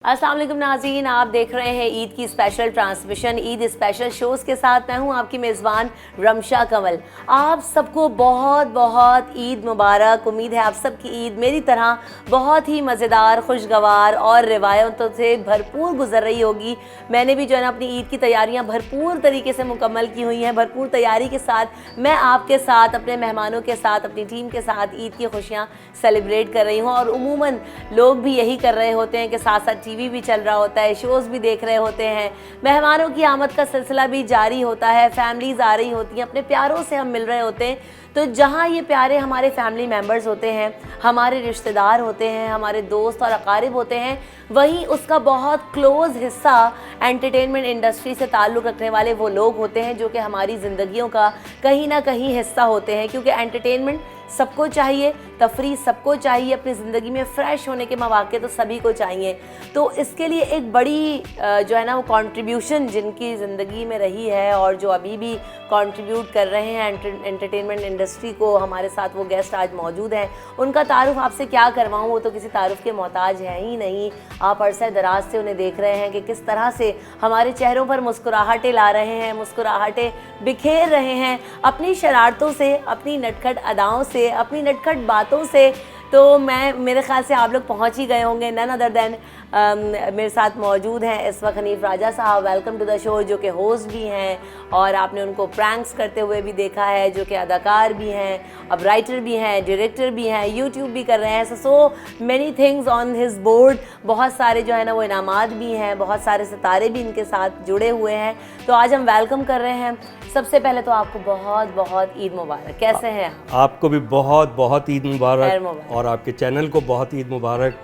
अस्सलाम वालेकुम नाज़रीन, आप देख रहे हैं ईद की special transmission Eid special shows के साथ। मैं हूं आपकी मेज़बान रमशा कंवल। आप सबको बहुत बहुत ईद मुबारक। उम्मीद है आप सबकी ईद मेरी तरह बहुत ही मज़ेदार, खुशगवार और रिवायतों से भरपूर गुजर रही होगी। मैंने भी जो है ना अपनी ईद की तैयारियां भरपूर तरीके से मुकम्मल की हुई हैं। भरपूर तैयारी के साथ मैं आपके साथ, अपने मेहमानों के साथ, अपनी टीम के साथ ईद की खुशियाँ सेलिब्रेट कर रही हूँ। और उमूमन लोग भी यही कर रहे होते हैं कि साथ साथ टीवी भी चल रहा होता है, शोज़ भी देख रहे होते हैं, मेहमानों की आमद का सिलसिला भी जारी होता है, फैमिलीज़ आ रही होती हैं, अपने प्यारों से हम मिल रहे होते हैं। तो जहाँ ये प्यारे हमारे फैमिली मेम्बर्स होते हैं, हमारे रिश्तेदार होते हैं, हमारे दोस्त और अकारिब होते हैं, वहीं उसका बहुत क्लोज़ हिस्सा एंटरटेनमेंट इंडस्ट्री से ताल्लुक़ रखने वाले वो लोग होते हैं जो कि हमारी ज़िंदगियों का कहीं ना कहीं हिस्सा होते हैं। क्योंकि एंटरटेनमेंट सबको चाहिए, तफरी सबको चाहिए, अपनी ज़िंदगी में फ़्रेश होने के मौके तो सभी को चाहिए। तो इसके लिए एक बड़ी जो है ना वो कंट्रीब्यूशन जिनकी ज़िंदगी में रही है और जो अभी भी कंट्रीब्यूट कर रहे हैं एंटरटेनमेंट इंडस्ट्री को, हमारे साथ वो गेस्ट आज मौजूद हैं। उनका तारुफ आपसे क्या करवाऊँ, वो तो किसी तारुफ के मोहताज है ही नहीं। आप अरसे दराज से उन्हें देख रहे हैं कि किस तरह से हमारे चेहरों पर मुस्कुराहटें ला रहे हैं, मुस्कुराहटें बिखेर रहे हैं अपनी शरारतों से, अपनी नटखट अदाओं से, अपनी नटखट बातों से। तो मेरे ख्याल से आप लोग पहुंच ही गए होंगे। नन अदर देन मेरे साथ मौजूद हैं इस वक्त हनीफ राजा साहब, वेलकम टू द शो, जो कि होस्ट भी हैं और आपने उनको प्रैंक्स करते हुए भी देखा है, जो कि अदाकार भी हैं, अब राइटर भी हैं, डायरेक्टर भी हैं, यूट्यूब भी कर रहे हैं। So many things on his board. बहुत सारे जो है ना वो इनामात भी हैं, बहुत सारे सितारे भी इनके साथ जुड़े हुए हैं। तो आज हम वेलकम कर रहे हैं। सबसे पहले तो आपको बहुत बहुत ईद मुबारक। कैसे हैं आप? आपको भी बहुत बहुत ईद मुबारक और आपके चैनल को बहुत ईद मुबारक।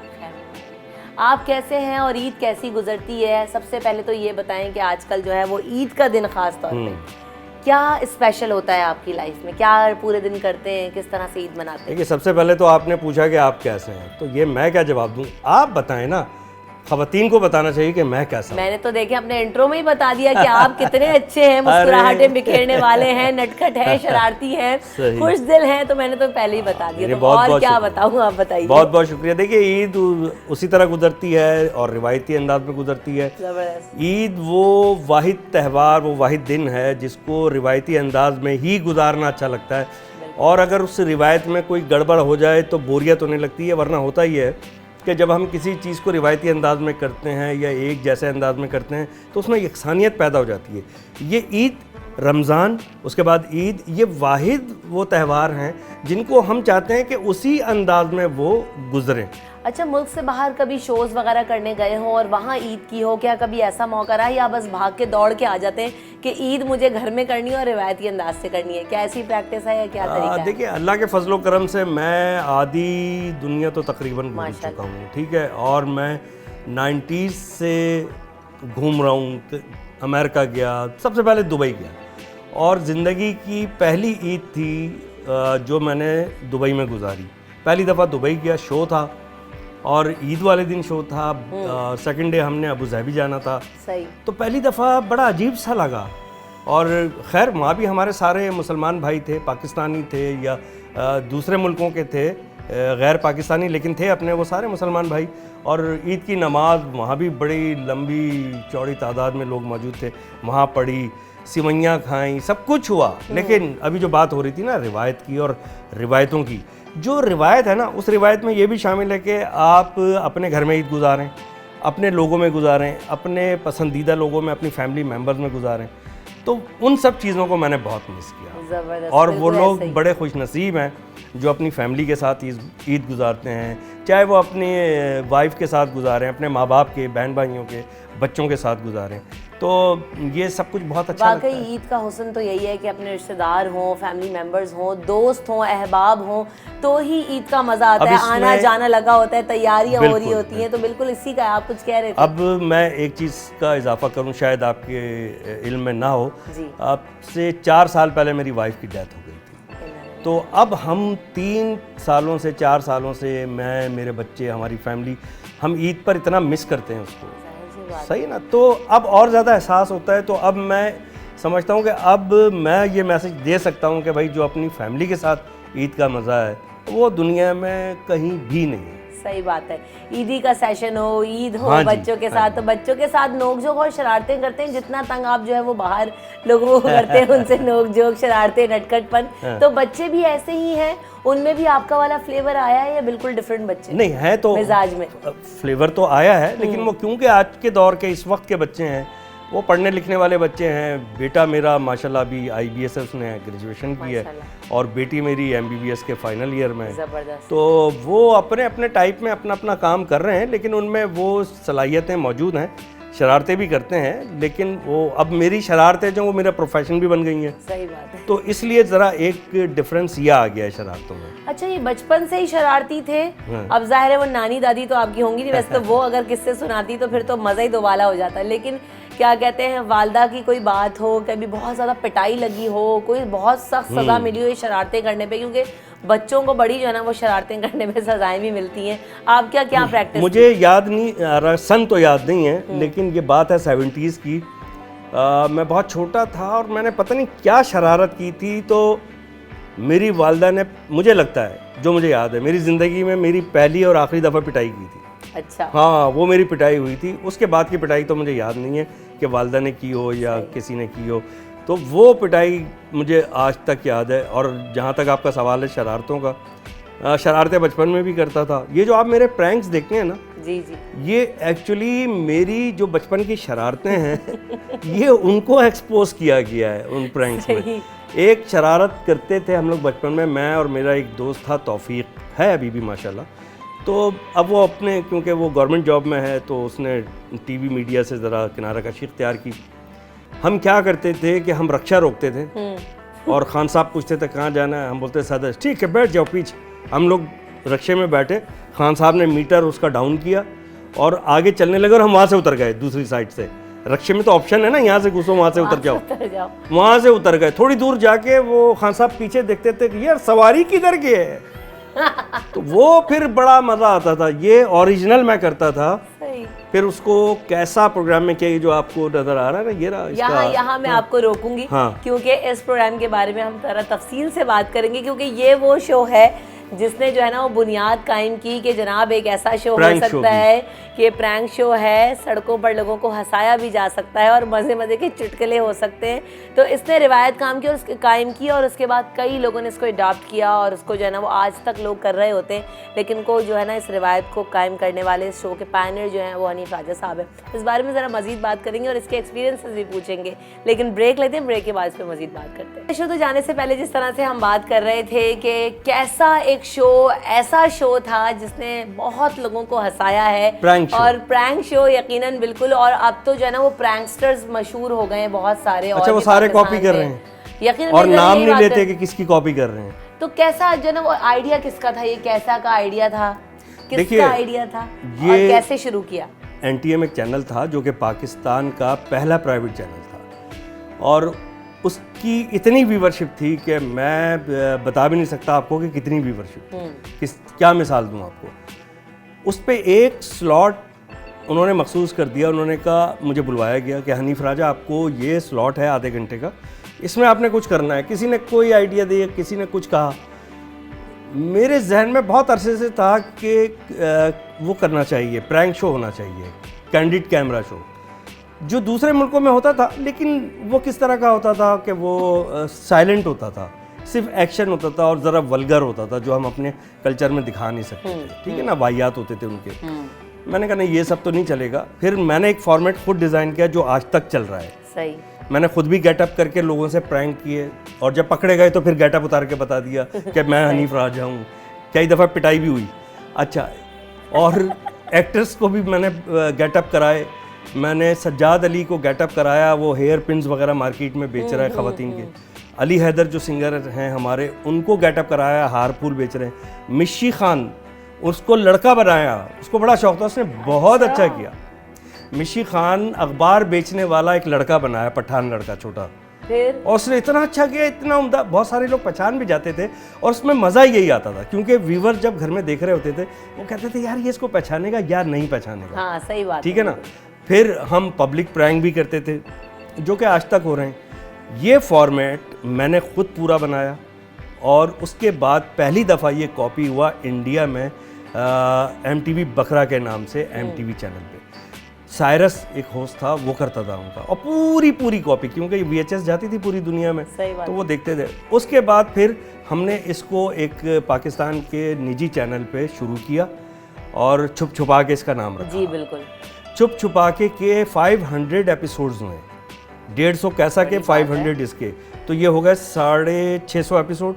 आप कैसे हैं और ईद कैसी गुजरती है? सबसे पहले तो ये बताएं कि आजकल जो है वो ईद का दिन ख़ास तौर पे क्या स्पेशल होता है आपकी लाइफ में? क्या पूरे दिन करते हैं, किस तरह से ईद मनाते हैं? देखिए, सबसे पहले तो आपने पूछा कि आप कैसे हैं, तो ये मैं क्या जवाब दूं? आप बताएं ना, ख़वातीन को बताना चाहिए कि मैं कैसा। मैंने तो देखे अपने इंट्रो में ही बता दिया कि आप कितने अच्छे हैं, मुस्कुराहटें बिखेरने वाले हैं, नटखट हैं, शरारती हैं, खुश दिल हैं। तो मैंने तो पहले ही बता दिया। तो और क्या बताऊं, आप बताइए। बहुत बहुत शुक्रिया। देखिए, ईद उसी तरह गुजरती है और रिवायती अंदाज में गुजरती है। ईद वो वाहिद त्यौहार, वो वाहिद दिन है जिसको रिवायती अंदाज में ही गुजारना अच्छा लगता है। और अगर उस रिवायत में कोई गड़बड़ हो जाए तो बोरियत होने लगती है। वरना होता ही है कि जब हम किसी चीज़ को रिवायती अंदाज में करते हैं या एक जैसे अंदाज में करते हैं तो उसमें यकसानियत पैदा हो जाती है। ये ईद, रमज़ान, उसके बाद ईद, ये वाहिद वो त्यौहार हैं जिनको हम चाहते हैं कि उसी अंदाज में वो गुजरें। अच्छा, मुल्क से बाहर कभी शोज़ वगैरह करने गए हो और वहाँ ईद की हो, क्या कभी ऐसा मौका रहा या बस भाग के दौड़ के आ जाते हैं कि ईद मुझे घर में करनी है और रिवायती अंदाज से करनी है? क्या ऐसी प्रैक्टिस है या क्या तरीका है? देखिए, अल्लाह के फजलो करम से मैं आधी दुनिया तो तकरीबन घूम चुका हूँ, ठीक है। और मैं 90s से घूम रहा हूँ। अमेरिका गया, सबसे पहले दुबई गया और ज़िंदगी की पहली ईद थी जो मैंने दुबई में गुजारी। पहली दफ़ा दुबई गया, शो था और ईद वाले दिन शो था। सेकंड डे हमने अबू धाबी जाना था। सही। तो पहली दफ़ा बड़ा अजीब सा लगा। और खैर, वहाँ भी हमारे सारे मुसलमान भाई थे, पाकिस्तानी थे या दूसरे मुल्कों के थे, गैर पाकिस्तानी, लेकिन थे अपने वो सारे मुसलमान भाई। और ईद की नमाज वहाँ भी बड़ी लंबी चौड़ी तादाद में लोग मौजूद थे, वहाँ पढ़ी, सिवैयाँ खाई, सब कुछ हुआ। लेकिन अभी जो बात हो रही थी ना रिवायत की और रिवायतों की, जो रिवायत है ना, उस रिवायत में ये भी शामिल है कि आप अपने घर में ईद गुजारें, अपने लोगों में गुजारें, अपने पसंदीदा लोगों में, अपनी फैमिली मेम्बर्स में गुजारें। तो उन सब चीज़ों को मैंने बहुत मिस किया। और वो लोग बड़े खुश नसीब हैं जो अपनी फैमिली के साथ ईद गुजारते हैं, चाहे वो अपनी वाइफ के साथ गुजारें, अपने माँ बाप के, बहन भाइयों के, बच्चों के साथ गुजारें। तो ये सब कुछ बहुत अच्छा लगता है। वाकई ईद का हुस्न तो यही है कि अपने रिश्तेदार हों, फैमिली मेम्बर्स हों, दोस्त हों, अहबाब हों, तो ही ईद का मज़ा आता है। आना जाना लगा होता है, तैयारियां हो रही होती हैं, तो बिल्कुल इसी का आप कुछ कह रहे थे। अब मैं एक चीज़ का इजाफा करूं, शायद आपके इल्म में ना हो। अब से 4 साल पहले मेरी वाइफ की डेथ हो गई थी। तो अब हम 3 सालों से, 4 सालों से, मैं, मेरे बच्चे, हमारी फैमिली, हम ईद पर इतना मिस करते हैं उसको। सही ना? तो अब और ज़्यादा एहसास होता है। तो अब मैं समझता हूँ कि अब मैं ये मैसेज दे सकता हूँ कि भाई, जो अपनी फैमिली के साथ ईद का मज़ा है वो दुनिया में कहीं भी नहीं है। सही बात है। ईदी का सेशन हो, ईद हो, हाँ जी, बच्चों के साथ, तो बच्चों के साथ नोक-झोंक और शरारतें करते हैं, जितना तंग आप जो है वो बाहर लोगों को करते हैं उनसे नोक-झोंक, शरारतें, नटखटपन, तो बच्चे भी ऐसे ही हैं, उनमें भी आपका वाला फ्लेवर आया है या बिल्कुल डिफरेंट बच्चे नहीं है तो मिजाज में? फ्लेवर तो आया है, लेकिन वो क्योंकि आज के दौर के इस वक्त के बच्चे हैं, वो पढ़ने लिखने वाले बच्चे हैं। बेटा मेरा माशाल्लाह अभी IBS है, उसने ग्रेजुएशन की है, और बेटी मेरी MBBS के फाइनल ईयर में है। जबरदस्त। तो वो अपने अपने टाइप में अपना अपना काम कर रहे हैं, लेकिन उनमें वो सलाहियतें मौजूद हैं। शरारतें भी करते हैं, लेकिन वो अब मेरी शरारतें जो वो मेरा प्रोफेशन भी बन गई हैं, सही बात है। तो इसलिए ज़रा एक डिफरेंस ये आ गया है शरारतों में। अच्छा, ये बचपन से ही शरारती थे? अब जाहिर है वो नानी दादी तो आपकी होंगी नहीं, वैसे तो वो अगर किस्से सुनाती तो फिर तो मज़ा ही दोबाला हो जाता, लेकिन क्या कहते हैं, वालदा की कोई बात हो, कभी बहुत ज़्यादा पिटाई लगी हो, कोई बहुत सख्त सज़ा मिली हो ये शरारतें करने पे, क्योंकि बच्चों को बड़ी जो है ना वो शरारतें करने पे सजाएं भी मिलती हैं, आप क्या प्रैक्टिस? मुझे याद नहीं आ रहा, सन तो याद नहीं है, लेकिन ये बात है 70s की। मैं बहुत छोटा था और मैंने पता नहीं क्या शरारत की थी, तो मेरी वालदा ने, मुझे लगता है, जो मुझे याद है, मेरी ज़िंदगी में मेरी पहली और आखिरी दफ़ा पिटाई की थी। अच्छा। हाँ, वो मेरी पिटाई हुई थी। उसके बाद की पिटाई तो मुझे याद नहीं है कि वालदा ने की हो या किसी ने की हो। तो वो पिटाई मुझे आज तक याद है। और जहाँ तक आपका सवाल है शरारतों का, शरारतें बचपन में भी करता था। ये जो आप मेरे प्रैंक्स देखते हैं ना, जी जी, ये एक्चुअली मेरी जो बचपन की शरारतें हैं ये उनको एक्सपोज किया गया है उन प्रैंक्स में। एक शरारत करते थे हम लोग बचपन में, मैं और मेरा एक दोस्त था, तौफीक है अभी भी माशाल्लाह। तो अब वो अपने, क्योंकि वो गवर्नमेंट जॉब में है, तो उसने टीवी मीडिया से ज़रा किनारा कशी इख्तियार की। हम क्या करते थे कि हम रक्षा रोकते थे और खान साहब पूछते थे कहाँ जाना है, हम बोलते सदर ठीक है बैठ जाओ पीछे। हम लोग रक्षे में बैठे, खान साहब ने मीटर उसका डाउन किया और आगे चलने लगे और हम वहाँ से उतर गए दूसरी साइड से। रक्षे में तो ऑप्शन है ना, यहाँ से घुसो वहाँ से उतर जाओ, वहाँ से उतर गए। थोड़ी दूर जाके वो खान साहब पीछे देखते थे कि यार सवारी किधर गई है तो वो फिर बड़ा मज़ा आता था। ये ओरिजिनल मैं करता था। फिर उसको कैसा प्रोग्राम में किया, ये जो आपको नजर आ रहा है ना, ये रहा यहाँ मैं आपको रोकूंगी, क्योंकि इस प्रोग्राम के बारे में हम थोड़ा तफसील से बात करेंगे, क्योंकि ये वो शो है जिसने जो है ना वो बुनियाद कायम की कि जनाब एक ऐसा शो हो सकता है कि प्रैंक शो है, सड़कों पर लोगों को हंसाया भी जा सकता है और मज़े मज़े के चुटकुले हो सकते हैं। तो इसने रिवायत कायम की और उसके बाद कई लोगों ने इसको अडॉप्ट किया और उसको जो है ना वो आज तक लोग कर रहे होते हैं, लेकिन को जो है ना इस रिवायत को कायम करने वाले इस शो के पायनियर जो हैं वो हनीफ राजा साहब है। इस बारे में ज़रा मज़ीद बात करेंगे और इसके एक्सपीरियंसेस भी पूछेंगे, लेकिन ब्रेक लेते हैं, ब्रेक के बाद इस पर मज़ीद बात करते हैं। शो तो जाने से पहले जिस तरह से हम बात कर रहे थे कि कैसा एक शो, ऐसा शो था जिसने बहुत लोगों को हंसाया है, और प्रैंक शो यकीनन बिल्कुल। और अब तो जो है ना वो प्रैंकस्टर्स मशहूर हो गए हैं बहुत सारे। अच्छा, वो सारे कॉपी कर रहे हैं यकीनन, और नाम नहीं लेते कि किसकी कॉपी कर रहे हैं। तो कैसा जो है ना वो आइडिया किसका था, ये कैसा का आइडिया था, किसका आइडिया था और कैसे शुरू किया? NTM एक चैनल था जो कि पाकिस्तान का पहला प्राइवेट चैनल था और उसकी इतनी व्यूवरशिप थी कि मैं बता भी नहीं सकता आपको कि कितनी व्यूवरशिप, क्या मिसाल दूं आपको। उस पे एक स्लॉट उन्होंने मखसूस कर दिया। उन्होंने कहा, मुझे बुलवाया गया कि हनीफ राजा आपको ये स्लॉट है आधे घंटे का, इसमें आपने कुछ करना है। किसी ने कोई आइडिया दिया, किसी ने कुछ कहा। मेरे जहन में बहुत अरसे से था कि वो करना चाहिए, प्रैंक शो होना चाहिए, कैंडिड कैमरा शो, जो दूसरे मुल्कों में होता था, लेकिन वो किस तरह का होता था कि वो साइलेंट होता था, सिर्फ एक्शन होता था और ज़रा वल्गर होता था, जो हम अपने कल्चर में दिखा नहीं सकते थे। ठीक है ना, वाहियात होते थे उनके। मैंने कहा नहीं, ये सब तो नहीं चलेगा। फिर मैंने एक फॉर्मेट खुद डिज़ाइन किया जो आज तक चल रहा है। सही। मैंने खुद भी गेटअप करके लोगों से प्रैंक किए और जब पकड़े गए तो फिर गेटअप उतार के बता दिया कि मैं हनीफ राजा हूँ। कई दफ़ा पिटाई भी हुई। अच्छा, और एक्टर्स को भी मैंने गेटअप कराए। मैंने सज्जाद अली को गेटअप कराया, वो हेयर पिन्स वगैरह मार्केट में बेच रहा है ख़वातीन के। अली हैदर जो सिंगर हैं हमारे, उनको गेटअप कराया, हार फूल बेच रहे हैं। मिशी खान, उसको लड़का बनाया, उसको बड़ा शौक था, उसने बहुत अच्छा किया। मिशी खान अखबार बेचने वाला एक लड़का बनाया, पठान लड़का छोटा, और उसने इतना अच्छा किया, इतना उम्दा, बहुत सारे लोग पहचान भी जाते थे। और उसमें मज़ा यही आता था क्योंकि व्यूवर जब घर में देख रहे होते थे वो कहते थे यार ये इसको पहचानेगा या नहीं पहचानेगा। हाँ, सही बात, ठीक है ना। फिर हम पब्लिक प्रैंक भी करते थे जो कि आज तक हो रहे हैं। ये फॉर्मेट मैंने खुद पूरा बनाया और उसके बाद पहली दफ़ा ये कॉपी हुआ इंडिया में MTV बकरा के नाम से MTV चैनल पे। साइरस एक होस्ट था, वो करता था उनका, और पूरी कॉपी, क्योंकि VHS जाती थी पूरी दुनिया में, तो वो देखते थे। उसके बाद फिर हमने इसको एक पाकिस्तान के निजी चैनल पे शुरू किया और छुप छुपा के इसका नाम रखा। जी बिल्कुल। छुप छुपा के 500 एपिसोड्स हुए, 150 कैसा के 500 इसके, तो ये हो गए 650 एपिसोड।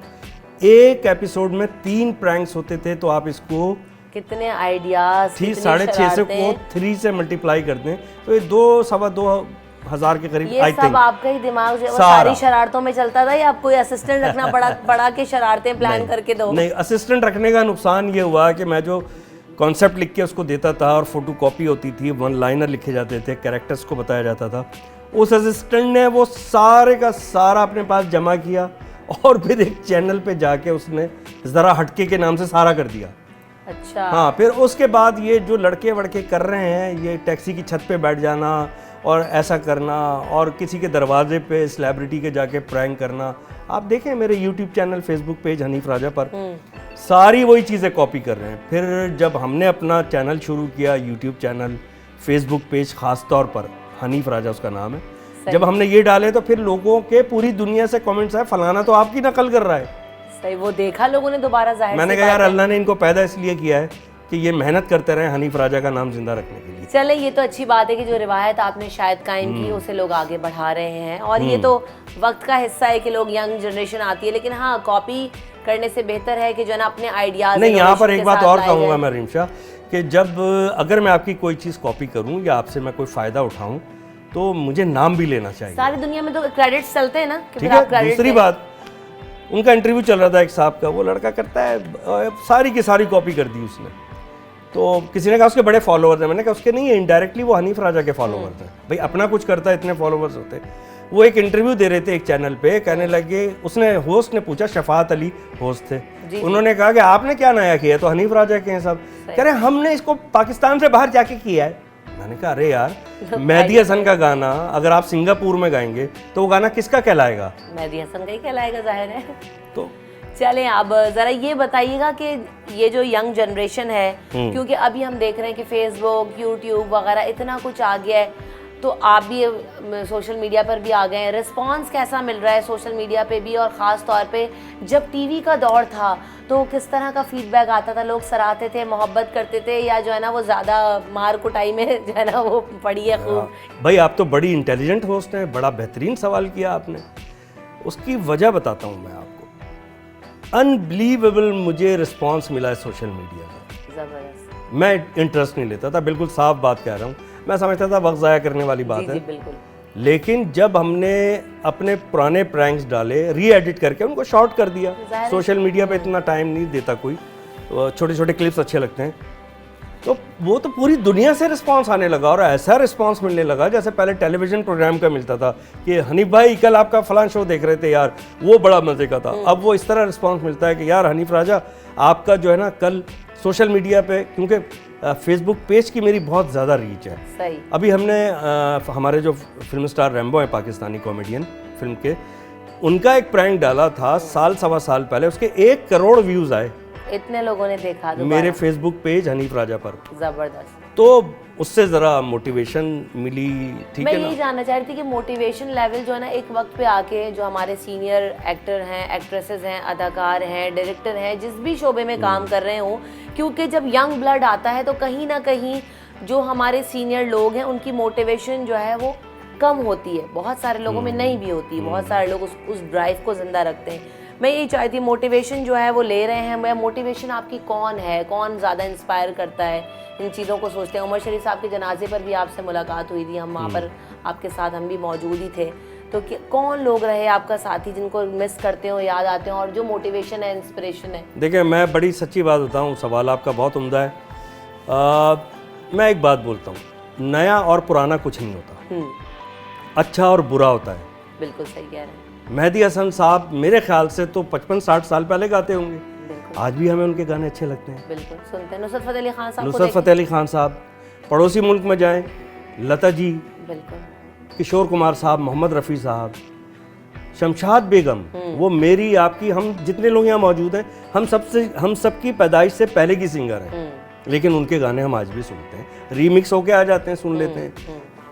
एक एपिसोड में 3 प्रैंक्स होते थे, तो आप इसको कितने आइडियाज, 650 को 3 से मल्टीप्लाई करते हैं, तो ये 2-2.25 हज़ार के करीब। ये सब आपका ही दिमाग जो सारी शरारतों में चलता था, या आपको असिस्टेंट रखना पड़ा के शरारतें प्लान करके दो? नहीं, असिस्टेंट रखने का नुकसान ये हुआ कि मैं जो कॉन्सेप्ट लिख के उसको देता था और फोटो कॉपी होती थी, 1 लाइनर लिखे जाते थे, कैरेक्टर्स को बताया जाता था, उस असिस्टेंट ने वो सारे का सारा अपने पास जमा किया और फिर एक चैनल पे जाके उसने ज़रा हटके के नाम से सारा कर दिया। अच्छा। हाँ, फिर उसके बाद ये जो लड़के वड़के कर रहे हैं, ये टैक्सी की छत पे बैठ जाना और ऐसा करना, और किसी के दरवाजे पे सेलिब्रिटी के जाके प्रैंक करना, आप देखें मेरे YouTube channel, Facebook page Hanif Raja पर सारी वही चीज़ें कॉपी कर रहे हैं। फिर जब हमने अपना चैनल शुरू किया, यूट्यूब चैनल, फेसबुक पेज ख़ास तौर पर हनीफ राजा उसका नाम है, जब हमने ये डाले तो फिर लोगों के पूरी दुनिया से कमेंट्स आए, फलाना तो आपकी नकल कर रहा है। सही, वो देखा लोगों ने दोबारा, जाहिर मैंने कहा यार अल्लाह ने इनको पैदा इसलिए किया है कि ये मेहनत करते रहे हनीफ राजा का नाम जिंदा रखने के लिए। चले, ये तो अच्छी बात है कि जो रिवायत आपने शायद कायम की उसे लोग आगे बढ़ा रहे हैं, और ये तो वक्त का हिस्सा है कि लोग, यंग जनरेशन आती है, लेकिन हाँ, कॉपी करने से बेहतर है कि जो ना अपने आइडियाज। नहीं, यहाँ पर एक बात और कहूँगा मैं रिमशा, कि जब अगर मैं आपकी कोई चीज़ कॉपी करूँ या आपसे मैं कोई फ़ायदा उठाऊँ, तो मुझे नाम भी लेना चाहिए। सारी दुनिया में तो क्रेडिट्स चलते हैं ना, ठीक है। दूसरी बात, उनका इंटरव्यू चल रहा था एक साहब का, वो लड़का करता है सारी की सारी कॉपी कर दी उसने, तो किसी ने कहा उसके बड़े फॉलोअर्स हैं, मैंने कहा उसके नहीं है, इनडायरेक्टली वो हनीफ राजा के फॉलोअर्स हैं। भाई अपना कुछ करता है, इतने फॉलोअर्स होते। वो एक इंटरव्यू दे रहे थे एक चैनल पे, कहने लगे, उसने होस्ट ने पूछा, शफात अली होस्ट थे, उन्होंने कहा कि आपने क्या नया किया, तो हनीफ राजा के हैं सब, कह रहे हमने इसको पाकिस्तान से बाहर जाके किया है। मैंने कहा अरे यार, मेहदी हसन का गाना अगर आप सिंगापुर में गाएंगे तो वो गाना किसका कहलाएगा? मेहदी हसन का ही कहलाएगा, जाहिर है। तो चलें, अब ज़रा ये बताइएगा कि ये जो यंग जनरेशन है, क्योंकि अभी हम देख रहे हैं कि फेसबुक, यूट्यूब वगैरह इतना कुछ आ गया है, तो आप भी सोशल मीडिया पर भी आ गए हैं, रिस्पांस कैसा मिल रहा है सोशल मीडिया पे भी, और ख़ास तौर पे जब टीवी का दौर था तो किस तरह का फीडबैक आता था? लोग सराहते थे, मोहब्बत करते थे, या जो है ना वो ज़्यादा मार कुटाई में जो है ना वो पड़ी है खूब? भाई आप तो बड़ी इंटेलिजेंट होस्ट हैं, बड़ा बेहतरीन सवाल किया आपने। उसकी वजह बताता हूँ मैं आपको। अनबिलीवेबल मुझे रिस्पांस मिला है सोशल मीडिया का। ज़बरदस्त। मैं इंटरेस्ट नहीं लेता था, बिल्कुल साफ बात कह रहा हूँ, मैं समझता था वक्त ज़ाया करने वाली बात है। बिल्कुल। लेकिन जब हमने अपने पुराने प्रैंक्स डाले, री एडिट करके उनको शॉर्ट कर दिया, सोशल मीडिया पे इतना टाइम नहीं देता कोई, छोटे छोटे क्लिप्स अच्छे लगते हैं, तो वो तो पूरी दुनिया से रिस्पांस आने लगा, और ऐसा रिस्पांस मिलने लगा जैसे पहले टेलीविज़न प्रोग्राम का मिलता था कि हनीफ भाई कल आपका फलां शो देख रहे थे यार, वो बड़ा मज़े का था। अब वो इस तरह रिस्पांस मिलता है कि यार हनीफ राजा आपका जो है ना कल सोशल मीडिया पे, क्योंकि फेसबुक पेज की मेरी बहुत ज़्यादा रीच है। सही। अभी हमने हमारे जो फिल्म स्टार रैम्बो है, पाकिस्तानी कॉमेडियन फिल्म के, उनका एक प्रैंक डाला था सवा साल पहले, उसके 1 करोड़ व्यूज़ आए, इतने लोगों ने देखा मेरे फेसबुक पेज हनीफ राजा पर। जबरदस्त। तो उससे ज़रा मोटिवेशन मिली। ठीक मैं है ना? यही जानना चाह रही थी कि मोटिवेशन लेवल जो है ना, एक वक्त पे आके जो हमारे सीनियर एक्टर हैं, एक्ट्रेसेस हैं, अदाकार हैं, डायरेक्टर हैं, जिस भी शोबे में काम कर रहे हों, क्योंकि जब यंग ब्लड आता है तो कहीं ना कहीं जो हमारे सीनियर लोग हैं उनकी मोटिवेशन जो है वो कम होती है, बहुत सारे लोगों में नहीं भी होती, बहुत सारे लोग उस ड्राइव को ज़िंदा रखते हैं। मैं यही चाहती थी, मोटिवेशन जो है वो ले रहे हैं, मैं मोटिवेशन आपकी कौन है, कौन ज़्यादा इंस्पायर करता है इन चीज़ों को सोचते हैं? उमर शरीफ साहब के जनाजे पर भी आपसे मुलाकात हुई थी, हम वहाँ पर आपके साथ हम भी मौजूद ही थे, तो कौन लोग रहे आपका साथी जिनको मिस करते हो, याद आते हो, और जो मोटिवेशन है, इंस्पिरेशन है? देखिए, मैं बड़ी सच्ची बात बताऊँ, सवाल आपका बहुत उम्दा है। मैं एक बात बोलता हूँ, नया और पुराना कुछ नहीं होता, अच्छा और बुरा होता है। बिल्कुल सही कह रहे हैं। मेहदी हसन साहब मेरे ख्याल से तो 55-60 साल पहले गाते होंगे, आज भी हमें उनके गाने अच्छे लगते हैं। बिल्कुल सुनते हैं। नुसरत फ़तेह अली खान साहब, नुसरत फ़तेह अली खान साहब, पड़ोसी मुल्क में जाएं, लता जी, बिल्कुल, किशोर कुमार साहब, मोहम्मद रफ़ी साहब, शमशाद बेगम, वो मेरी आपकी, हम जितने लोग यहाँ मौजूद हैं, हम सबकी पैदाइश से पहले की सिंगर हैं, लेकिन उनके गाने हम आज भी सुनते हैं, रीमिक्स होके आ जाते हैं, सुन लेते हैं।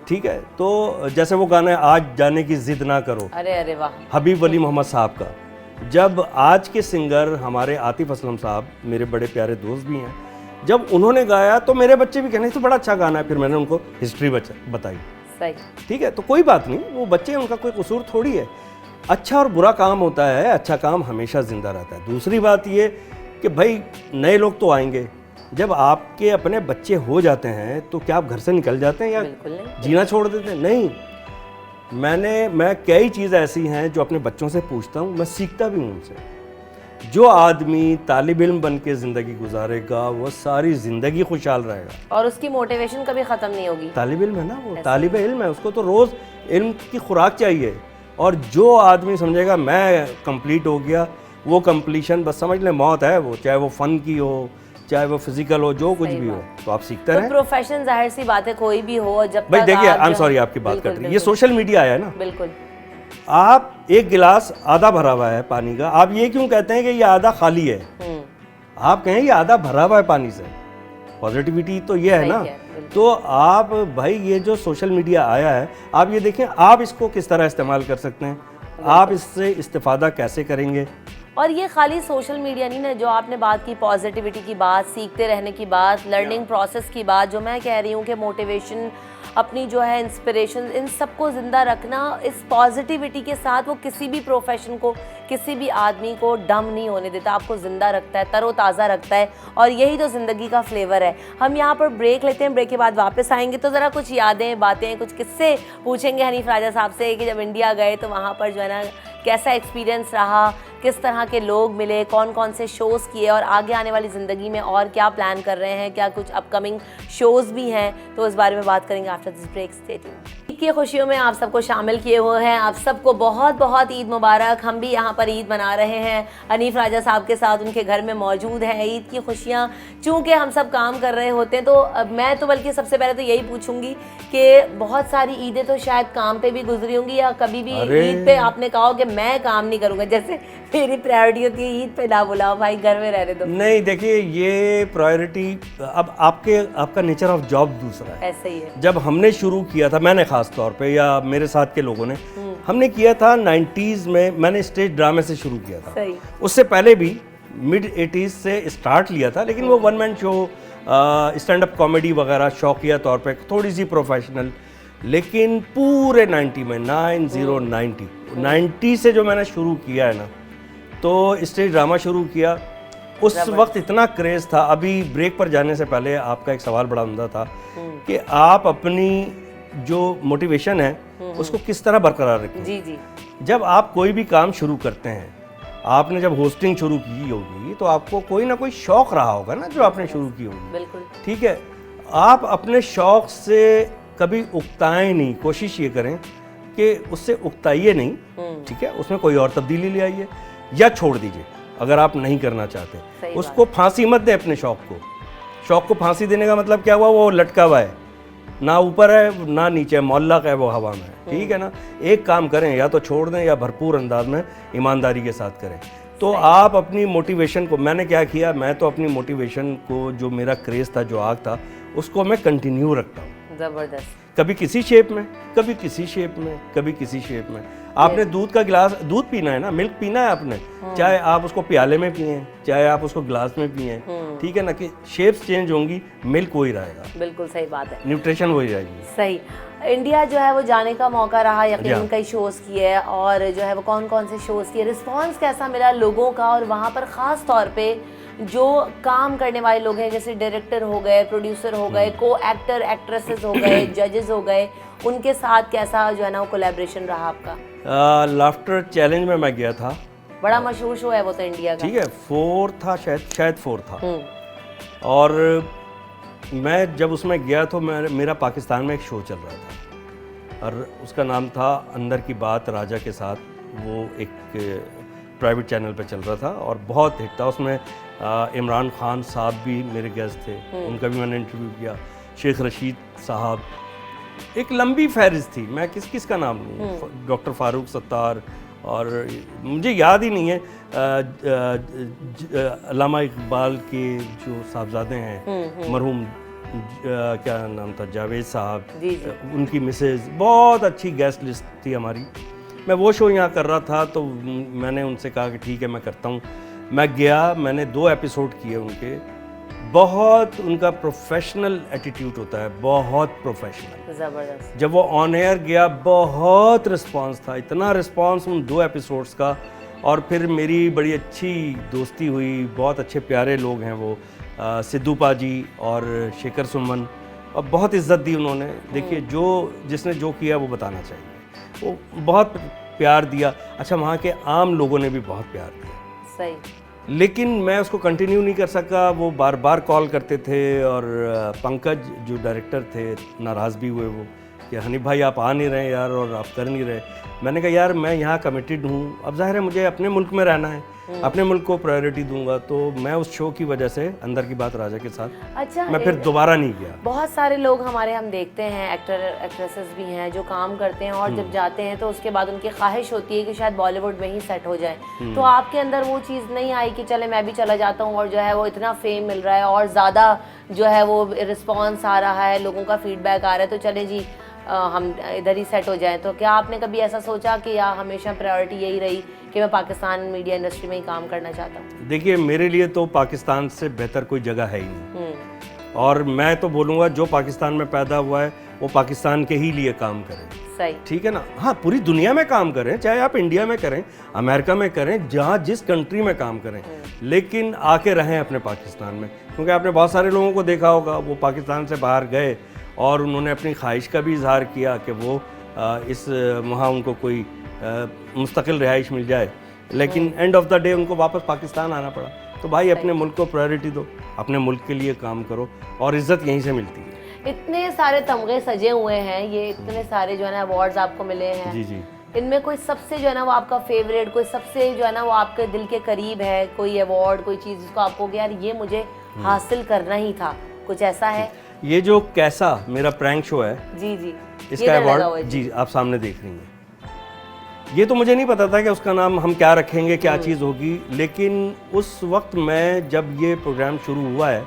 ठीक है, तो जैसे वो गाना है आज जाने की जिद ना करो, अरे अरे वाह, हबीब वली मोहम्मद साहब का। जब आज के सिंगर हमारे आतिफ असलम साहब, मेरे बड़े प्यारे दोस्त भी हैं, जब उन्होंने गाया तो मेरे बच्चे भी कहने तो बड़ा अच्छा गाना है, फिर मैंने उनको हिस्ट्री बताई। सही, ठीक है, तो कोई बात नहीं, वो बच्चे, उनका कोई कसूर थोड़ी है। अच्छा और बुरा काम होता है, अच्छा काम हमेशा जिंदा रहता है। दूसरी बात ये कि भाई नए लोग तो आएंगे, जब आपके अपने बच्चे हो जाते हैं तो क्या आप घर से निकल जाते हैं या जीना छोड़ देते हैं? नहीं, मैं कई चीज़ ऐसी हैं जो अपने बच्चों से पूछता हूँ, मैं सीखता भी हूँ उनसे। जो आदमी तालिब इल्म बन के ज़िंदगी गुजारेगा वो सारी ज़िंदगी खुशहाल रहेगा और उसकी मोटिवेशन कभी ख़त्म नहीं होगी। तालिब इल्म है ना, वो तालिब इल्म है, उसको तो रोज़ इल्म की खुराक चाहिए। और जो आदमी समझेगा मैं कंप्लीट हो गया, वो कंप्लीशन बस समझ लें मौत है, वो चाहे वो फ़न की हो, चाहे वो फिजिकल हो, जो कुछ भी हो, तो आप सीखते रहें। प्रोफेशन जाहिर सी बात है, कोई भी हो, जब भाई देखिए, आई एम सॉरी आपकी बात करते हैं, ये सोशल मीडिया आया है ना, बिल्कुल, आप एक गिलास आधा भरा हुआ है पानी का, आप ये क्यों कहते हैं कि ये आधा खाली है? आप कहें ये आधा भरा हुआ है पानी से, पॉजिटिविटी तो ये है ना। तो आप भाई ये जो सोशल मीडिया आया है, आप ये देखें आप इसको किस तरह इस्तेमाल कर सकते हैं, आप इससे इस्तेफादा कैसे करेंगे। और ये खाली सोशल मीडिया नहीं ना, जो आपने बात की पॉजिटिविटी की बात, सीखते रहने की बात, लर्निंग प्रोसेस की बात, जो मैं कह रही हूँ कि मोटिवेशन, अपनी जो है इंस्पिरेशन, इन सबको ज़िंदा रखना, इस पॉजिटिविटी के साथ वो किसी भी प्रोफेशन को, किसी भी आदमी को डम नहीं होने देता, आपको ज़िंदा रखता है, तरोताज़ा रखता है, और यही तो ज़िंदगी का फ्लेवर है। हम यहाँ पर ब्रेक लेते हैं, ब्रेक के बाद वापस आएंगे तो ज़रा कुछ यादें, बातें, कुछ किस्से पूछेंगे हनीफ राजा साहब से कि जब इंडिया गए तो वहाँ पर जो है ना कैसा एक्सपीरियंस रहा, किस तरह के लोग मिले, कौन कौन से शोज़ किए, और आगे आने वाली ज़िंदगी में और क्या प्लान कर रहे हैं, क्या कुछ अपकमिंग शोज़ भी हैं, तो इस बारे में बात करेंगे after this break. Stay tuned. Eid की खुशियों में आप सबको शामिल किए हुए हैं, आप सबको बहुत बहुत ईद मुबारक। हम भी यहाँ पर ईद मना रहे हैं, हनीफ राजा साहब के साथ उनके घर में मौजूद हैं। ईद की खुशियाँ चूँकि हम सब काम कर रहे होते हैं, तो मैं तो बल्कि सबसे पहले तो यही पूछूंगी कि बहुत सारी ईदें तो शायद काम पे भी गुजरी होंगी, या कभी भी ईद पे आपने कहा हो कि मैं काम नहीं करूँगा, जैसे मेरी प्रायोरिटी होती है ईद पे ना बुलाओ भाई, घर में रहने दो? नहीं, देखिए ये प्रायोरिटी अब आपका नेचर ऑफ जॉब दूसरा है, ऐसा ही है। जब हमने शुरू किया था, मैंने खास तौर पे या मेरे साथ के लोगों ने, हमने किया था 90s में, मैंने स्टेज ड्रामे से शुरू किया था। सही। उससे पहले भी मिड 80s से स्टार्ट लिया था, लेकिन वो one man show, stand up comedy वगैरह शौकिया तौर पे, थोड़ी सी प्रोफेशनल। लेकिन पूरे 90 में 90 से जो मैंने शुरू किया है ना, तो स्टेज ड्रामा शुरू किया। उस वक्त इतना क्रेज़ था। अभी ब्रेक पर जाने से पहले आपका एक सवाल बड़ा उम्दा था कि आप अपनी जो मोटिवेशन है उसको किस तरह बरकरार रखें। जी जी। जब आप कोई भी काम शुरू करते हैं, आपने जब होस्टिंग शुरू की होगी तो आपको कोई ना कोई शौक़ रहा होगा ना जो आपने शुरू की होगी। बिल्कुल ठीक है, आप अपने शौक़ से कभी उकताएं नहीं, कोशिश ये करें कि उससे उकताइए नहीं, ठीक है, उसमें कोई और तब्दीली ले आइए या छोड़ दीजिए अगर आप नहीं करना चाहते। उसको फांसी मत दें अपने शौक़ को। शौक़ को फांसी देने का मतलब क्या हुआ? वो लटका हुआ है, ना ऊपर है ना नीचे, मौल्लक है, वो हवा में है। ठीक है ना, एक काम करें, या तो छोड़ दें या भरपूर अंदाज में ईमानदारी के साथ करें। तो आप अपनी मोटिवेशन को, मैंने क्या किया, मैं तो अपनी मोटिवेशन को, जो मेरा क्रेज़ था, जो आग था, उसको मैं कंटिन्यू रखता हूँ। ज़बरदस्त। कभी किसी शेप में, कभी किसी शेप में, कभी किसी शेप में। आपने दूध का गिलास, दूध पीना है ना, मिल्क पीना है आपने, चाहे आप उसको प्याले में पिए, चाहे आप उसको गिलास में पिए, ठीक है ना, कि शेप्स चेंज होंगी, मिल्क वही रहेगा। बिल्कुल सही बात है, न्यूट्रिशन वही रहेगी। सही। इंडिया जो है वो जाने का मौका रहा, यकीनन कई शोज़ किए, और जो है वो कौन कौन से शोज़ किए, रिस्पॉन्स कैसा मिला लोगों का, और वहाँ पर ख़ास तौर पे जो काम करने वाले लोग हैं, जैसे डायरेक्टर हो गए, प्रोड्यूसर हो गए, को एक्टर एक्ट्रेसेस हो गए, जजेस हो गए, उनके साथ कैसा जो है ना वो कोलैबोरेशन रहा आपका? लाफ्टर चैलेंज में मैं गया था, बड़ा मशहूर शो है वो तो इंडिया का। ठीक है, 4 था, शायद 4 था। और मैं जब उसमें गया तो मेरा पाकिस्तान में एक शो चल रहा था, और उसका नाम था अंदर की बात राजा के साथ। वो एक प्राइवेट चैनल पे चल रहा था और बहुत हिट था। उसमें इमरान खान साहब भी मेरे गेस्ट थे, उनका भी मैंने इंटरव्यू किया, शेख रशीद साहब, एक लंबी फहरिस्त थी, मैं किस का नाम लूँ, डॉक्टर फारूक सत्तार, और मुझे याद ही नहीं है अल्लामा इकबाल के जो साहबजादे हैं मरहूम क्या नाम था, जावेद साहब, उनकी मिसेज, बहुत अच्छी गेस्ट लिस्ट थी हमारी। मैं वो शो यहाँ कर रहा था तो मैंने उनसे कहा कि ठीक है मैं करता हूँ। मैं गया, मैंने 2 एपिसोड किए उनके। बहुत उनका प्रोफेशनल एटीट्यूड होता है, बहुत प्रोफेशनल, ज़बरदस्त। जब वो ऑन एयर गया बहुत रिस्पांस था, इतना रिस्पांस उन 2 एपिसोड्स का। और फिर मेरी बड़ी अच्छी दोस्ती हुई, बहुत अच्छे प्यारे लोग हैं वो, सिद्धू पाजी और शेखर सुमन, और बहुत इज्जत दी उन्होंने। देखिए जो जिसने जो किया वो बताना चाहिए, वो बहुत प्यार दिया। अच्छा, वहाँ के आम लोगों ने भी बहुत प्यार दिया। सही। लेकिन मैं उसको कंटिन्यू नहीं कर सका, वो बार बार कॉल करते थे। और पंकज जो डायरेक्टर थे नाराज़ भी हुए वो कि हनीफ भाई आप आ नहीं रहे यार और आप कर नहीं रहे। मैंने कहा यार मैं यहाँ कमिटेड हूँ, अब जाहिर है मुझे अपने मुल्क में रहना है, अपने मुल्क को प्रायोरिटी दूंगा। तो मैं उस शो की वजह से अंदर की बात राजा के साथ अच्छा, मैं फिर दोबारा नहीं गया। बहुत सारे लोग हमारे हम देखते हैं, एक्टर एक्ट्रेसेस भी हैं जो काम करते हैं और जब जाते हैं तो उसके बाद उनकी ख्वाहिश होती है कि शायद बॉलीवुड में ही सेट हो जाए। तो आपके अंदर वो चीज़ नहीं आई कि चले मैं भी चला जाता हूँ और जो है वो इतना फेम मिल रहा है और ज़्यादा जो है वो रिस्पॉन्स आ रहा है, लोगों का फीडबैक आ रहा है, तो चले जी हम इधर ही सेट हो जाएं। तो क्या आपने कभी ऐसा सोचा कि या हमेशा प्रायोरिटी यही रही कि मैं पाकिस्तान मीडिया इंडस्ट्री में ही काम करना चाहता हूँ? देखिए मेरे लिए तो पाकिस्तान से बेहतर कोई जगह है ही नहीं, और मैं तो बोलूँगा जो पाकिस्तान में पैदा हुआ है वो पाकिस्तान के ही लिए काम करें। सही, ठीक है ना। हाँ, पूरी दुनिया में काम करें, चाहे आप इंडिया में करें, अमेरिका में करें, जहाँ जिस कंट्री में काम करें, लेकिन आके रहें अपने पाकिस्तान में। क्योंकि आपने बहुत सारे लोगों को देखा होगा वो पाकिस्तान से बाहर गए और उन्होंने अपनी ख्वाहिश का भी इजहार किया कि वो वहाँ उनको कोई मुस्तकिल रिहाइश मिल जाए, लेकिन एंड ऑफ द डे उनको वापस पाकिस्तान आना पड़ा। तो भाई अपने मुल्क को प्रायोरिटी दो, अपने मुल्क के लिए काम करो, और इज़्ज़त यहीं से मिलती है। इतने सारे तमगे सजे हुए हैं, ये इतने सारे जो है ना अवार्ड्स आपको मिले हैं, जी जी, इनमें कोई सबसे जो है ना वो आपका फेवरेट, कोई सबसे जो है ना वो आपके दिल के करीब है, कोई अवार्ड, कोई चीज़ जिसको आपको कि यार ये मुझे हासिल करना ही था, कुछ ऐसा है? ये जो कैसा मेरा प्रैंक शो है, जी जी, इसका अवार्ड जी आप सामने देख रही हैं। ये तो मुझे नहीं पता था कि उसका नाम हम क्या रखेंगे, क्या चीज़ होगी, लेकिन उस वक्त मैं जब ये प्रोग्राम शुरू हुआ है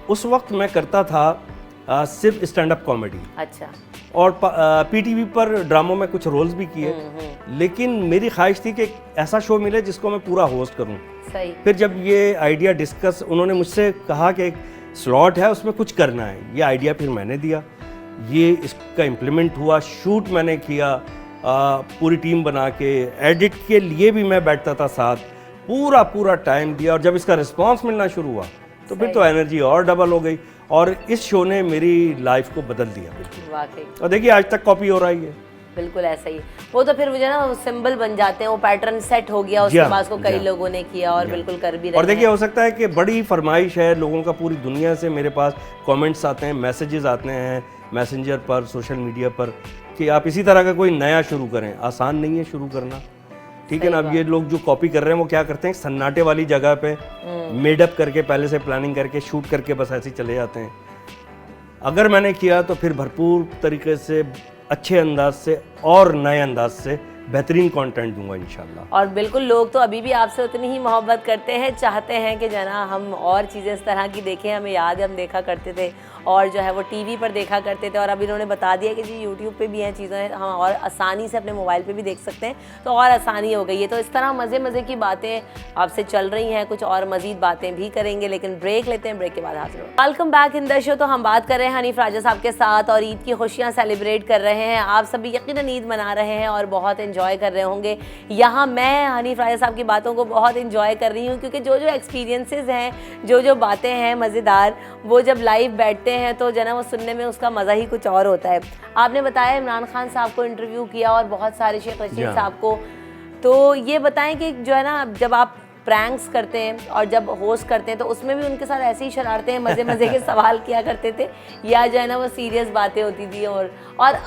उस वक्त मैं करता था सिर्फ स्टैंड अप कॉमेडी। अच्छा। और पीटीवी पर ड्रामों में कुछ रोल्स भी किए, लेकिन मेरी ख्वाहिश थी कि ऐसा शो मिले जिसको मैं पूरा होस्ट करूं। सही। फिर जब ये आइडिया डिस्कस, उन्होंने मुझसे कहा कि एक स्लॉट है उसमें कुछ करना है, ये आइडिया फिर मैंने दिया, ये इसका इम्प्लीमेंट हुआ, शूट मैंने किया पूरी टीम बना के, एडिट के लिए भी मैं बैठता था साथ, पूरा टाइम दिया। और जब इसका रिस्पांस मिलना शुरू हुआ तो फिर तो एनर्जी और डबल हो गई, और इस शो ने मेरी लाइफ को बदल दिया बिल्कुल। वाकई। और देखिए आज तक कॉपी हो रहा है। बिल्कुल ऐसा ही, वो तो फिर मुझे ना वो सिंबल बन जाते हैं, वो पैटर्न सेट हो गया, उसके बाद उसको कई लोगों ने किया और बिल्कुल कर भी रहे। और देखिए हो सकता है कि बड़ी फरमाइश है लोगों का, पूरी दुनिया से मेरे पास कमेंट्स आते हैं, मैसेजेस आते हैं मैसेंजर पर, सोशल मीडिया पर, कि आप इसी तरह का कोई नया शुरू करें। आसान नहीं है शुरू करना, ठीक है ना। अब ये लोग जो कॉपी कर रहे हैं वो क्या करते हैं, सन्नाटे वाली जगह पे मेडअप करके, पहले से प्लानिंग करके, शूट करके बस ऐसे ही चले जाते हैं। अगर मैंने किया तो फिर भरपूर तरीके से, अच्छे अंदाज से और नए अंदाज से बेहतरीन कंटेंट दूंगा इंशाल्लाह। और बिल्कुल लोग तो अभी भी आपसे उतनी ही मोहब्बत करते हैं, चाहते हैं कि जना हम और चीज़ें इस तरह की देखें। हमें याद है हम देखा करते थे और जो है वो टीवी पर देखा करते थे, और अभी इन्होंने बता दिया कि जी यूट्यूब पे भी हैं चीज़ें, हम और आसानी से अपने मोबाइल पे भी देख सकते हैं, तो और आसानी हो गई है। तो इस तरह मज़े की बातें आपसे चल रही हैं, कुछ और मज़ीद बातें भी करेंगे, लेकिन ब्रेक लेते हैं, ब्रेक के बाद हाजिर हो। Welcome back in the show. तो हम बात कर रहे हैं हनीफ राजा साहब के साथ और ईद की खुशियाँ सेलिब्रेट कर रहे हैं। आप सभी यकीनन ईद मना रहे हैं और बहुत इन्जॉय कर रहे होंगे। यहाँ मैं हनीफ राजा साहब की बातों को बहुत इन्जॉय कर रही हूँ, क्योंकि जो एक्सपीरियंसेस हैं, जो बातें हैं मज़ेदार, वो जब लाइव बैठते हैं तो जना वो सुनने में उसका मज़ा ही कुछ और होता है। आपने बताया इमरान खान साहब को इंटरव्यू किया और बहुत सारे शेख रशीद साहब को, तो ये बताएं कि जो है ना जब आप प्रैंक्स करते हैं और जब होस्ट करते हैं तो उसमें भी उनके साथ ऐसे ही शरारते हैं, मज़े के सवाल किया करते थे, या जो है ना वो सीरियस बातें होती थी? और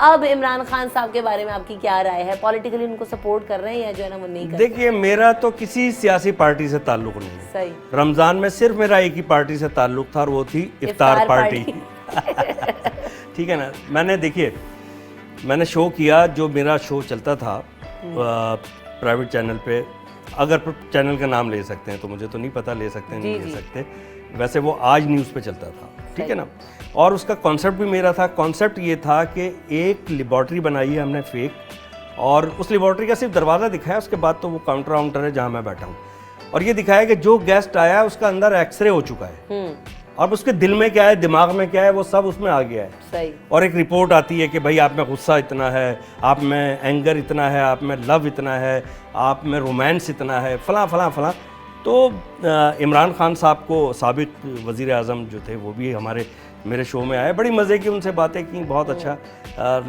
अब इमरान खान साहब के बारे में आपकी क्या राय है? पॉलिटिकली उनको सपोर्ट कर रहे हैं या जो है ना वो नहीं कर रहे? देखिए मेरा तो किसी सियासी पार्टी से ताल्लुक नहीं है। सही। रमज़ान में सिर्फ मेरा एक ही पार्टी से ताल्लुक था और वो थी इफ्तार पार्टी। ठीक है ना। मैंने देखिए मैंने शो किया, जो मेरा शो चलता था प्राइवेट चैनल पे, अगर चैनल का नाम ले सकते हैं तो, मुझे तो नहीं पता, ले सकते हैं नहीं ले सकते, वैसे वो आज न्यूज़ पे चलता था, ठीक है ना। और उसका कॉन्सेप्ट भी मेरा था। कॉन्सेप्ट ये था कि एक लेबॉर्ट्री बनाई है हमने फेक, और उस लेबॉर्ट्री का सिर्फ दरवाज़ा दिखाया, उसके बाद तो वो काउंटर है जहाँ मैं बैठा हूँ, और ये दिखाया कि जो गेस्ट आया है उसका अंदर एक्सरे हो चुका है, और उसके दिल में क्या है, दिमाग में क्या है, वो सब उसमें आ गया है। सही। और एक रिपोर्ट आती है कि भाई आप में गुस्सा इतना है, आप में एंगर इतना है, आप में लव इतना है, आप में रोमांस इतना है, फलां फलां फलां। तो इमरान खान साहब को, साबिक वज़ीर आज़म जो थे, वो भी मेरे शो में आए, बड़ी मज़े की उनसे बातें की, बहुत अच्छा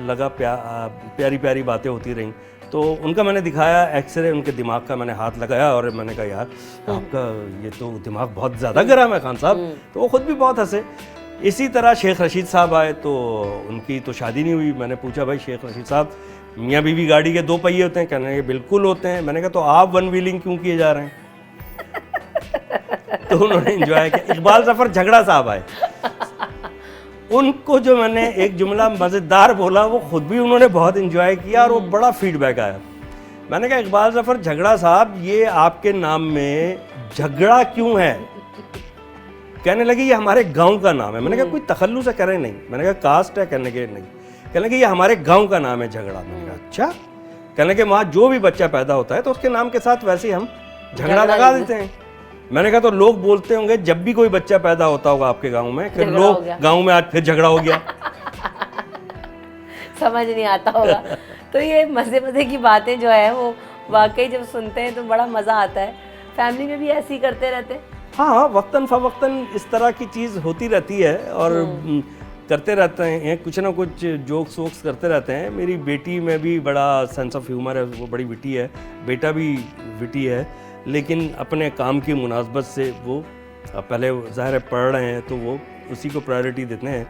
लगा, प्यारी प्यारी बातें होती रहीं। तो उनका मैंने दिखाया एक्सरे, उनके दिमाग का मैंने हाथ लगाया और मैंने कहा यार आपका ये तो दिमाग बहुत ज़्यादा गर्म है खान साहब। तो वो ख़ुद भी बहुत हंसे। इसी तरह शेख रशीद साहब आए, तो उनकी तो शादी नहीं हुई। मैंने पूछा भाई शेख रशीद साहब, मियाँ बीवी गाड़ी के 2 पहिए होते हैं? कहने लगे बिल्कुल होते हैं। मैंने कहा तो आप 1 व्हीलिंग क्यों किए जा रहे हैं? तो उन्होंने एंजॉय किया। इकबाल जफर झगड़ा साहब आए, उनको जो मैंने एक जुमला मज़ेदार बोला वो खुद भी उन्होंने बहुत एंजॉय किया, और वो बड़ा फीडबैक आया। मैंने कहा इकबाल जफर झगड़ा साहब, ये आपके नाम में झगड़ा क्यों है? कहने लगे ये हमारे गांव का नाम है। मैंने कहा कोई तखल्लुस है? करे नहीं। मैंने कहा कास्ट है? कहने के नहीं। कहने लगे ये हमारे गांव का नाम है झगड़ा। मैंने कहा अच्छा। कहने के वहाँ जो भी बच्चा पैदा होता है तो उसके नाम के साथ वैसे ही हम झगड़ा लगा देते हैं। मैंने कहा तो लोग बोलते होंगे जब भी कोई बच्चा पैदा होता होगा आपके गांव में कि लोग गांव में आज फिर झगड़ा हो गया। समझ नहीं आता होगा। तो ये मज़े की बातें जो है वो वाकई जब सुनते हैं तो बड़ा मज़ा आता है। फैमिली में भी ऐसे ही करते रहते हैं? हाँ, वक्तन फ़वक्तन इस तरह की चीज़ होती रहती है, और करते रहते हैं, कुछ ना कुछ जोक्स वोक्स करते रहते हैं। मेरी बेटी में भी बड़ा सेंस ऑफ ह्यूमर है, वो बड़ी विटी है। बेटा भी विटी है, लेकिन अपने काम की मुनासबत से वो पहले ज़ाहिर है पढ़ रहे हैं तो वो उसी को प्रायोरिटी देते हैं।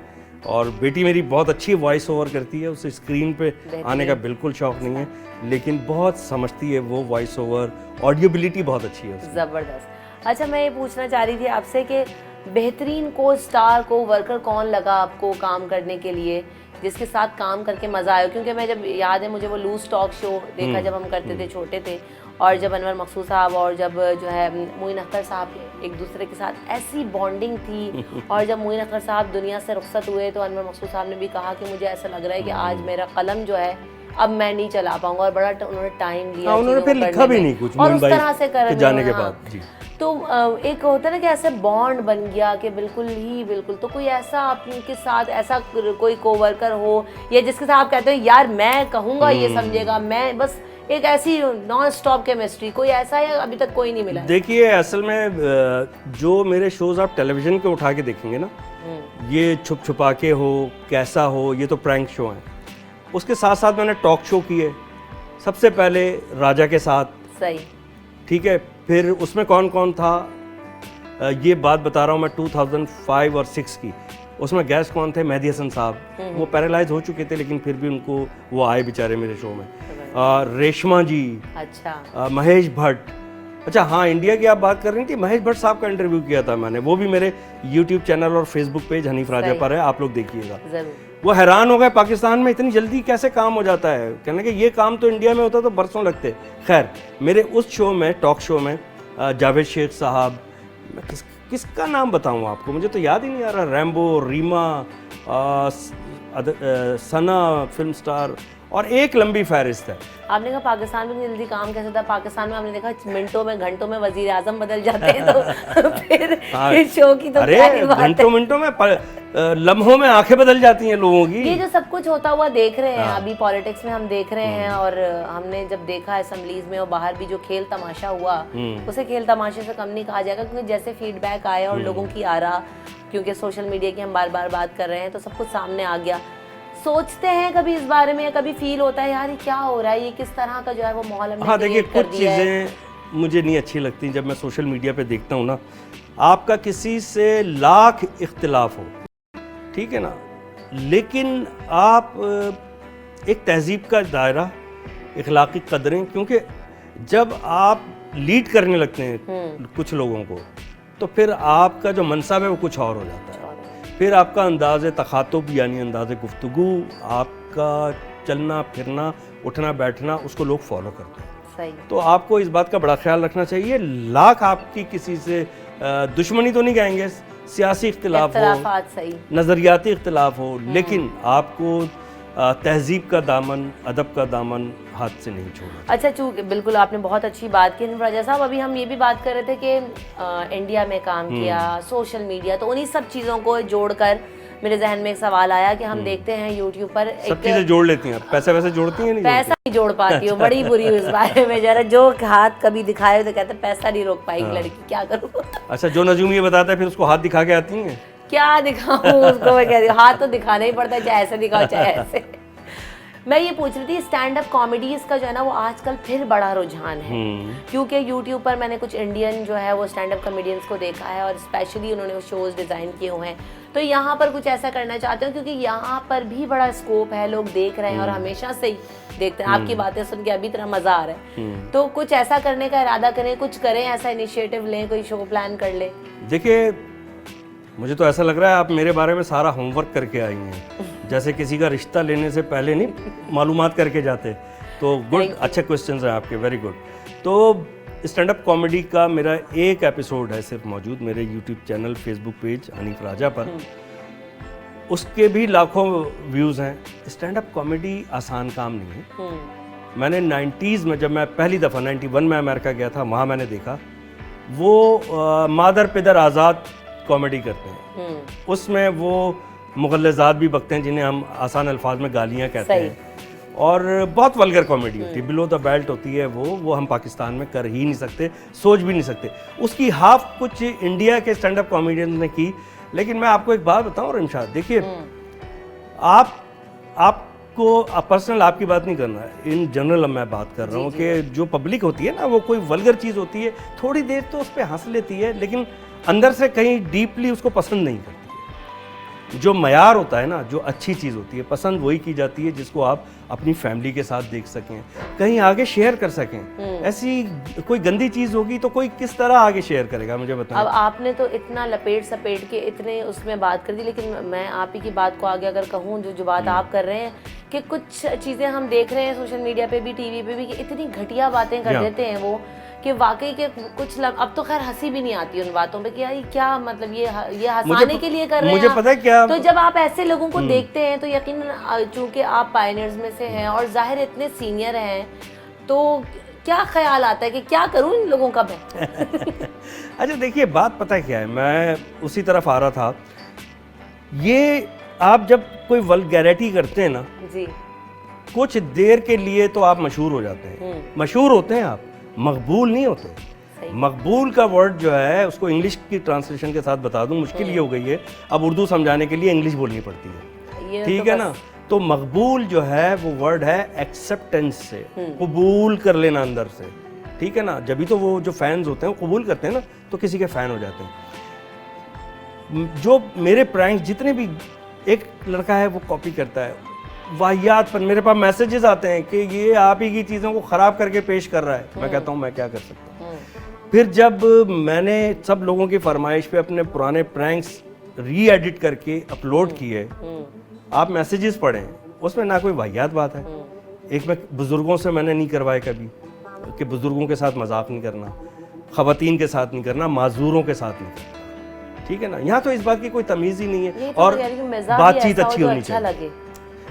और बेटी मेरी बहुत अच्छी वॉइस ओवर करती है, उसे स्क्रीन पे आने का बिल्कुल शौक़ नहीं है, लेकिन बहुत समझती है वो वॉइस ओवर, ऑडियोबिलिटी बहुत अच्छी है उसकी। ज़बरदस्त। अच्छा, मैं ये पूछना चाह रही थी आपसे कि बेहतरीन को स्टार को वर्कर कौन लगा आपको काम करने के लिए, जिसके साथ काम करके मज़ा आया? क्योंकि मैं जब याद है मुझे वो लूज टॉक शो देखा जब हम करते थे, छोटे थे, और जब अनवर मकसूद साहब और जब जो है मोइन अख्तर साहब एक दूसरे के साथ ऐसी बॉन्डिंग थी, और जब मोइन अख्तर साहब दुनिया से रुखसत हुए तो अनवर मकसूद साहब ने भी कहा कि मुझे ऐसा लग रहा है कि आज मेरा कलम जो है अब मैं नहीं चला पाऊंगा, और बड़ा उन्होंने टाइम लिया, उन्होंने फिर लिखा भी नहीं कुछ, और उस तरह से कर जाने के बाद जी। तो एक होता है ना कि ऐसे बॉन्ड बन गया कि बिल्कुल। तो कोई ऐसा आपके साथ ऐसा कोई कोवर्कर हो, या जिसके साथ आप कहते हो यार मैं कहूँगा ये समझेगा, मैं बस एक ऐसी नॉन स्टॉप केमिस्ट्री, कोई ऐसा है? अभी तक कोई नहीं मिला? देखिए असल में जो मेरे शोज़ आप टेलीविज़न के उठा के देखेंगे ना, ये छुप छुपा के हो, कैसा हो, ये तो प्रैंक शो हैं। उसके साथ साथ मैंने टॉक शो किए, सबसे पहले राजा के साथ। सही, ठीक है। फिर उसमें कौन कौन था, ये बात बता रहा हूँ मैं 2005 और 6 की। उसमें गेस्ट कौन थे? मेहदी हसन साहब, वो पैरालाइज हो चुके थे लेकिन फिर भी उनको वो आए बेचारे मेरे शो में। रेशमा जी, अच्छा, महेश भट्ट। अच्छा हाँ, इंडिया की आप बात कर रही थी, महेश भट्ट साहब का इंटरव्यू किया था मैंने, वो भी मेरे यूट्यूब चैनल और फेसबुक पेज हनीफ राजा पर है, आप लोग देखिएगा। वो हैरान हो गए पाकिस्तान में इतनी जल्दी कैसे काम हो जाता है। कहने के ये काम तो इंडिया में होता तो बरसों लगते। खैर, मेरे उस शो में, टॉक शो में जावेद शेख साहब, मैं किसका नाम बताऊँ आपको, मुझे तो याद ही नहीं आ रहा, रैम्बो, रीमा, सना फिल्म स्टार, और एक लंबी फहरिस्त है। आपने कहा पाकिस्तान में जल्दी काम कैसे था? पाकिस्तान में आपने देखा मिनटों में घंटों में वजीर आजम बदल जाते हैं, तो फिर शो की तो घंटों में लम्हों में आंखें बदल जाती हैं लोगों की। ये जो सब कुछ होता हुआ देख रहे हैं अभी पॉलिटिक्स में हम देख रहे हैं, और हमने जब देखा असेंबलीज में और बाहर भी जो खेल तमाशा हुआ, उसे खेल तमाशे से कम नहीं कहा जाएगा, क्योंकि जैसे फीडबैक आया और लोगों की आरा, क्योंकि सोशल मीडिया की हम बार बार बात कर रहे हैं, तो सब कुछ सामने आ गया। सोचते हैं कभी इस बारे में, या कभी फील होता है यार ये क्या हो रहा है, ये किस तरह का जो है वो माहौल हमने देखिए कुछ चीज़ें मुझे नहीं अच्छी लगती जब मैं सोशल मीडिया पे देखता हूँ ना। आपका किसी से लाख इख्तिलाफ हो, ठीक है ना, लेकिन आप एक तहजीब का दायरा, इखलाकी कदरें, क्योंकि जब आप लीड करने लगते हैं कुछ लोगों को, तो फिर आपका जो मनसब है वो कुछ और हो जाता है। फिर आपका अंदाज़ तखातुब यानी अंदाज़ गुफ्तगू, आपका चलना फिरना, उठना बैठना, उसको लोग फॉलो करते हैं। सही। तो आपको इस बात का बड़ा ख्याल रखना चाहिए। लाख आपकी किसी से दुश्मनी तो नहीं कहेंगे, सियासी इख्तिलाफ हो, सही, नज़रियाती इख्तिलाफ हो, लेकिन आपको तहजीब का दामन, अदब का दामन हाथ से नहीं छोड़ना। अच्छा, चूँकि बिल्कुल आपने बहुत अच्छी बात की राजा साहब। अभी हम ये भी बात कर रहे थे कि इंडिया में काम किया, सोशल मीडिया, तो उन्हीं सब चीज़ों को जोड़कर मेरे जहन में एक सवाल आया कि हम देखते हैं यूट्यूब पर सब चीज़ें जोड़ लेती हैं, पैसे वैसे जोड़ती हैं नहीं? पैसा नहीं जोड़ पाती हूँ, बड़ी बुरी हूँ इस बारे में। जरा जो हाथ कभी दिखाए तो कहते पैसा नहीं रोक पाएगी लड़की, क्या करूँ। अच्छा, जो नजूम ये बताता है फिर उसको हाथ दिखा के आती हैं? क्या दिखाऊं उसको, मैं कह रही हूँ हाथ तो दिखाना ही पड़ता है, चाहे ऐसे दिखाओ चाहे ऐसे। मैं ये पूछ रही थी, स्टैंड अप कॉमेडीज का जो है ना वो आजकल फिर बड़ा रुझान है, क्योंकि यूट्यूब पर मैंने कुछ इंडियन जो है वो स्टैंड अप कॉमेडियंस को देखा है और स्पेशली उन्होंने वो शोज़ डिज़ाइन किए हुए हैं। तो यहाँ पर कुछ ऐसा करना चाहते हो, क्योंकि यहाँ पर भी बड़ा स्कोप है, लोग देख रहे हैं और हमेशा से ही देखते हैं। आपकी बातें सुन के अभी तरह मज़ा आ रहा है, तो कुछ ऐसा करने का इरादा करें, कुछ करें, ऐसा इनिशिएटिव लें, कोई शो प्लान कर ले। देखिए, मुझे तो ऐसा लग रहा है आप मेरे बारे में सारा होमवर्क करके आई हैं, जैसे किसी का रिश्ता लेने से पहले नहीं मालूमात करके जाते। तो गुड, अच्छे क्वेश्चंस हैं आपके, वेरी गुड। तो स्टैंड अप कॉमेडी का मेरा एक एपिसोड है सिर्फ मौजूद मेरे YouTube channel, Facebook page Hanif Raja पर, उसके भी लाखों व्यूज़ हैं। स्टैंड अप कॉमेडी आसान काम नहीं है। मैंने 90s में, जब मैं पहली दफ़ा 91 में अमेरिका गया था, वहाँ मैंने देखा वो मादर पिदर आज़ाद कॉमेडी करते हैं। उसमें वो मुगल्लज़ात भी बकते हैं जिन्हें हम आसान अल्फाज में गालियाँ कहते हैं, और बहुत वल्गर कॉमेडी होती है, बिलो द बेल्ट होती है वो हम पाकिस्तान में कर ही नहीं सकते, सोच भी नहीं सकते। उसकी हाफ कुछ इंडिया के स्टैंड अप कॉमेडियन ने की। लेकिन मैं आपको एक बात बताऊं रमशा, देखिए आपको पर्सनल आपकी बात नहीं करना है, इन जनरल मैं बात कर रहा हूँ कि जो पब्लिक होती है ना, वो कोई वल्गर चीज़ होती है, थोड़ी देर तो उस पर हंस लेती है, लेकिन अंदर से कहीं डीपली उसको पसंद नहीं करती है। जो मयार होता है ना, जो अच्छी चीज़ होती है, पसंद वही की जाती है जिसको आप अपनी फैमिली के साथ देख सकें, कहीं आगे शेयर कर सकें। ऐसी कोई गंदी चीज़ होगी तो कोई किस तरह आगे शेयर करेगा, मुझे बताएं। अब आपने तो इतना लपेट सपेट के इतने उसमें बात कर दी, लेकिन मैं आप ही की बात को आगे अगर कहूँ, जो बात आप कर रहे हैं कि कुछ चीज़ें हम देख रहे हैं सोशल मीडिया पे भी, टीवी पे भी, कि इतनी घटिया बातें कर देते हैं वो, कि वाकई के कुछ अब तो खैर हंसी भी नहीं आती उन बातों पे कि यार क्या मतलब ये हंसाने के लिए कर रहे हैं। मुझे पता है क्या, तो जब आप ऐसे लोगों को देखते हैं तो यकीनन चूंकि आप पायनियर्स में से हैं और जाहिर इतने सीनियर हैं, तो क्या ख्याल आता है कि क्या करूं इन लोगों का मैं? अच्छा देखिए, बात पता है क्या है, मैं उसी तरफ आ रहा था। ये आप जब कोई वल्गैरिटी करते हैं ना जी, कुछ देर के लिए तो आप मशहूर हो जाते हैं, मशहूर होते हैं आप, मकबूल नहीं होते। मकबूल का वर्ड जो है उसको इंग्लिश की ट्रांसलेशन के साथ बता दूं, मुश्किल ये हो गई है अब उर्दू समझाने के लिए इंग्लिश बोलनी पड़ती है, ठीक है ना। तो मकबूल जो है वो वर्ड है एक्सेप्टेंस से, कबूल कर लेना अंदर से, ठीक है ना। जब भी तो वो जो फैंस होते हैं वो कबूल करते हैं ना, तो किसी के फैन हो जाते हैं। जो मेरे प्रैंक्स जितने भी, एक लड़का है वो कॉपी करता है वाहियात पर, मेरे पास मैसेजेस आते हैं कि ये आप ही की चीज़ों को ख़राब करके पेश कर रहा है। मैं कहता हूँ मैं क्या कर सकता हूँ। फिर जब मैंने सब लोगों की फरमाइश पे अपने पुराने प्रैंक्स री एडिट करके अपलोड किए, आप मैसेजेस पढ़ें, उसमें ना कोई वाहियात बात है। एक मैं बुज़ुर्गों से मैंने नहीं करवाए कभी, कि बुज़ुर्गों के साथ मजाक नहीं करना, ख़वातीन के साथ नहीं करना, माजूरों के साथ नहीं करना, ठीक है ना। यहाँ तो इस बात की कोई तमीज़ ही नहीं है, और बातचीत अच्छी होनी चाहिए।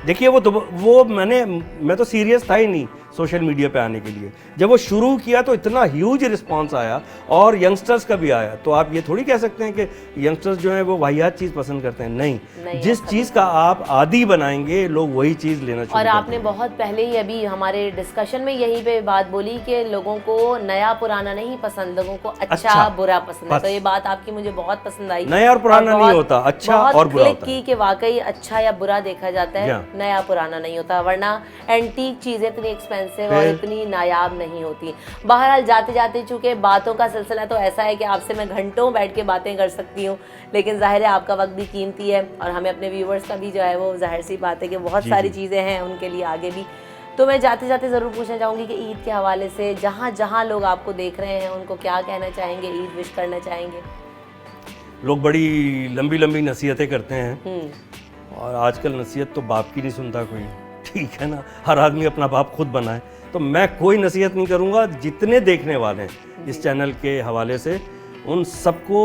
देखिए वो मैं तो सीरियस था ही नहीं सोशल मीडिया पे आने के लिए। जब वो शुरू किया तो इतना ह्यूज रिस्पांस आया, और यंगस्टर्स का भी आया। तो आप ये थोड़ी कह सकते हैं कि यंगस्टर्स जो हैं वो वाहियात चीज़ पसंद करते हैं, नहीं जिस चीज़ का आप आदी बनाएंगे लोग वही चीज़ लेना शुरू। और आपने बहुत पहले ही अभी हमारे डिस्कशन में यही पे बात बोली कि लोगों को नया पुराना नहीं पसंद, लोगों को अच्छा बुरा पसंद है। तो ये बात आपकी मुझे बहुत पसंद आई। नया और पुराना नहीं होता, अच्छा और बुरा होता है। कि वाकई अच्छा या बुरा देखा जाता है, नया पुराना नहीं होता, वरना एंटीक चीज़ें इतनी एक्सपेंसिव और इतनी नायाब नहीं होती। बहरहाल जाते जाते चूंकि बातों का सिलसिला तो ऐसा है कि आपसे मैं घंटों बैठ के बातें कर सकती हूँ, लेकिन जाहिर है आपका वक्त भी कीमती है, और हमें अपने व्यूवर्स का भी जो है वो जाहिर सी बात है कि बहुत सारी चीज़ें हैं उनके लिए आगे भी। तो मैं जाते जाते ज़रूर पूछना चाहूँगी कि ईद के हवाले से जहाँ जहाँ लोग आपको देख रहे हैं उनको क्या कहना चाहेंगे, ईद विश करना चाहेंगे? लोग बड़ी लंबी लंबी नसीहतें करते हैं, और आजकल नसीहत तो बाप की नहीं सुनता कोई, ठीक है ना। हर आदमी अपना बाप खुद बनाए। तो मैं कोई नसीहत नहीं करूँगा, जितने देखने वाले हैं इस चैनल के हवाले से उन सबको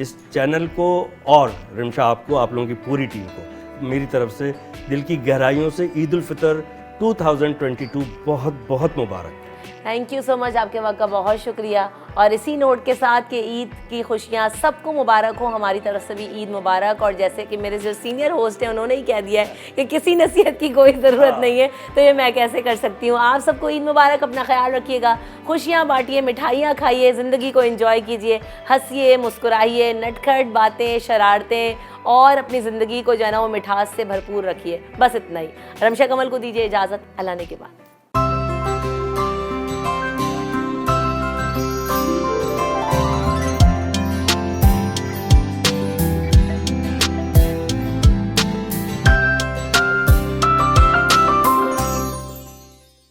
इस चैनल को और रिमशा आपको, आप लोगों की पूरी टीम को मेरी तरफ से दिल की गहराइयों से ईद उल फितर 2022 बहुत बहुत मुबारक। थैंक यू सो मच, आपके वक्त का बहुत शुक्रिया। और इसी नोट के साथ कि ईद की खुशियाँ सबको मुबारक हो, हमारी तरफ से भी ईद मुबारक। और जैसे कि मेरे जो सीनियर होस्ट हैं उन्होंने ही कह दिया है कि किसी नसीहत की कोई ज़रूरत नहीं है, तो ये मैं कैसे कर सकती हूँ। आप सबको ईद मुबारक, अपना ख्याल रखिएगा, खुशियाँ बांटिए, मिठाइयाँ खाइए, ज़िंदगी को एंजॉय कीजिए, हंसिए, मुस्कुराइए, नटखट बातें, शरारतें और अपनी ज़िंदगी को जो है ना वो मिठास से भरपूर रखिए। बस इतना ही। रमशा कमल को दीजिए इजाज़त, अल्लाह ने के बाद।